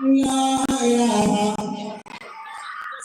لا الہ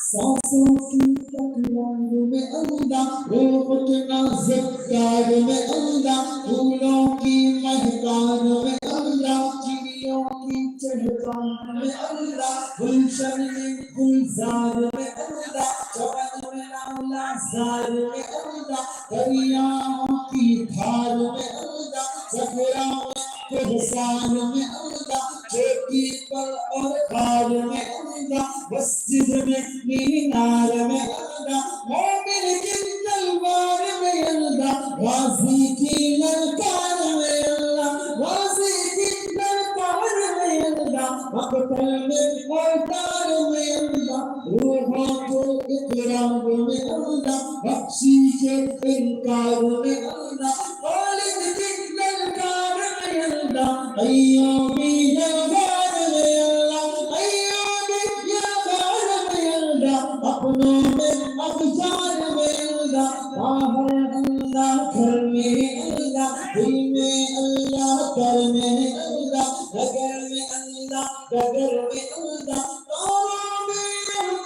سانسوں کی تکرار میں اللہ، روح کے نازکار میں اللہ، پھولوں کی مہکار میں اللہ، چڑیوں کی چہچہار میں اللہ، گلشن میں گلزار میں اللہ، چمن میں لالا زار میں اللہ، دریاؤں کی دھار میں اللہ، صحرا میں کوہسار میں اللہ، چوٹی پر اور غار میں اللہ، مسجد میں مینار میں اللہ، مومن کی تلوار میں اللہ، غازی کی للکار میں اللہ، غازی کی للکار میں اللہ، مقتل میں اوتار میں اللہ، روحوں کو اکرام میں اللہ، بخشی کے انکار میں اللہ، خالد کی للکار میں اللہ، ایوبی یلغار میں اللہ، ایوبی یلغار میں اللہ، اپنوں میں اخجار میں اللہ، باہر اللہ گھر میں اللہ، دل میں اللہ در میں اللہ، نگر میں اللہ ڈگر میں اللہ، تاروں میں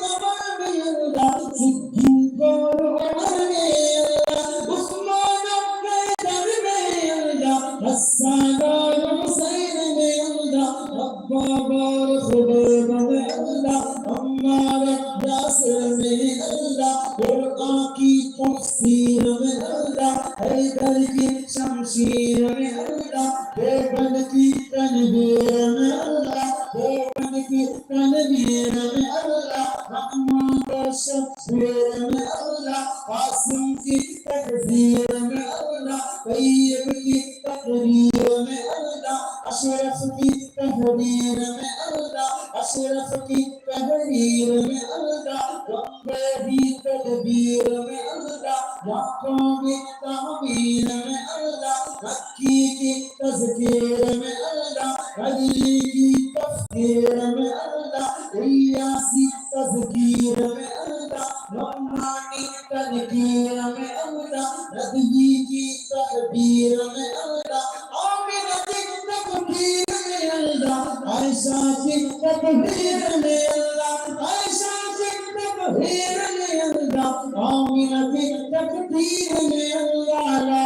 قمر میں اللہ، صدیق اور عمر میں اللہ، عثمان حیدر میں اللہ، حسن اور حسین میں اللہ، عباب اور خبیب میں اللہ، عمار یاسر میں اللہ، قرآن کی تفسیر میں اللہ، حیدر کی شمشیر میں اللہ، دیوبند کی تنویر میں اللہ، دیوبند کی تنویر میں اللہ، محمود شبیر میں اللہ، قاسم کی تحذیر میں اللہ، طیب کی تقریر میں اللہ، اشرف کی تحریر میں اللہ، اشرف کی تحریر میں اللہ، گنبدی تدبیر میں اللہ، لاکھوں کی تعمیر میں اللہ، مکی کی تذکیر میں اللہ، علی کی تفکیر میں اللہ، الیاسی تذکیر میں اللہ، نعمانی تنکیر میں اللہ، ندوی کی تحبیر میں اللہ، آمنہ کی تکبیر میں اللہ، عائشہ کی تکبیر میں اللہ، عائشہ کی تکبیر میں اللہ، آمنہ کی تکبیر میں اللہ، لا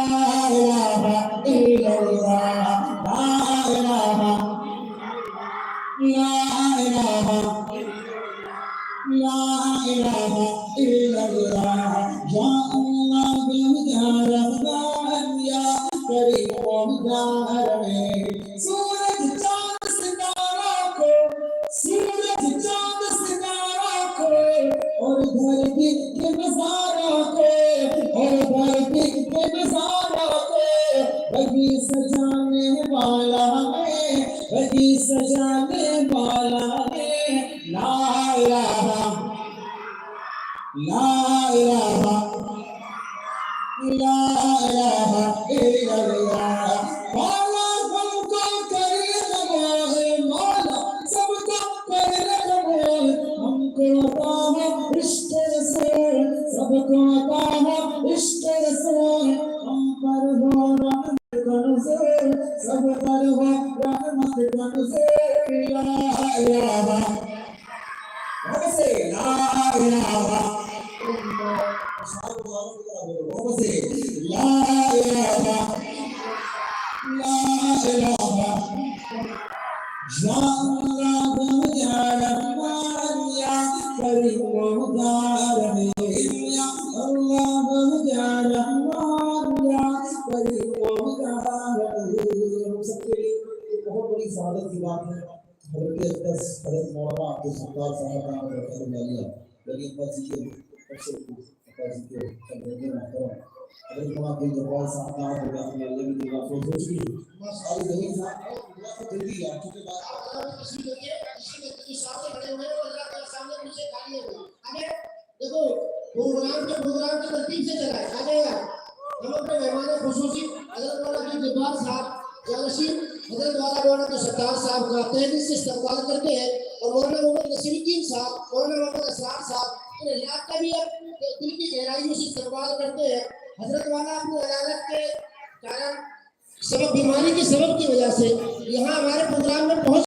الہ الا اللہ، لا الہ لا الہ لا الہ الا اللہ، یا اللہ یا رحمان یا کریم یا رحیم، سورج چاند ستارہ کو، سورج چاند ستارہ کو، اور دھرتی کے نظارہ کو، اور دھرتی کے نظارہ کو، بگی سجانے والا ہے، بگی سجانے والا ہے، لا الہ لا الہ لا الہ الا اللہ، مولا ہم کو کر لگا ہے، مولا سب کو کر لگا ہے، ہم کو عطا ہے عشق رسول، سب کو عطا ہے عشق رسول، ہم پر ہو رحمت کا نزول، سب پر ہو رحمت کا نزول، لا الہ ویسے لا الہ لا الہ لا الہ، یا اللہ یا رحمان یا کریم یا رحیم، یا اللہ یا رحمان یا کریم یا رحیم۔ ہم سب کے لیے ایک بہت بڑی سعادت کی بات ہے، حضرت اقدس حضرت مولانا عبد الستار صاحب کا رحمۃ اللہ، غریب بچی کے بچے کو بچی کے تبلیغ محترم حضرت مولانا عبد الجبار صاحب کا رحمۃ اللہ علیہ کی دعا خوش ہوئی ساری زمین صاحب جلدی ہے کیونکہ بات کسی کے سامنے کھڑے ہوئے اور اللہ کے سامنے مجھے کھڑے ہوئے آگے دیکھو پروگرام کی ترتیب سے چلا ہے آگے ہم اپنے مہمان خصوصی حضرت مولانا عبد الجبار صاحب جانشین حضرت مولانا عبد الستار صاحب کا تہنیت سے استقبال کرتے ہیں، اور مولانا محمد نصیر الدین صاحب، مولانا محمد اسرار صاحب ان حضرات کا بھی دل کی گہرائیوں سے استقبال کرتے ہیں۔ حضرت والا اپنی عدالت کے کارن سبب بیماری کے سبب کی وجہ سے یہاں ہمارے پروگرام میں پہنچ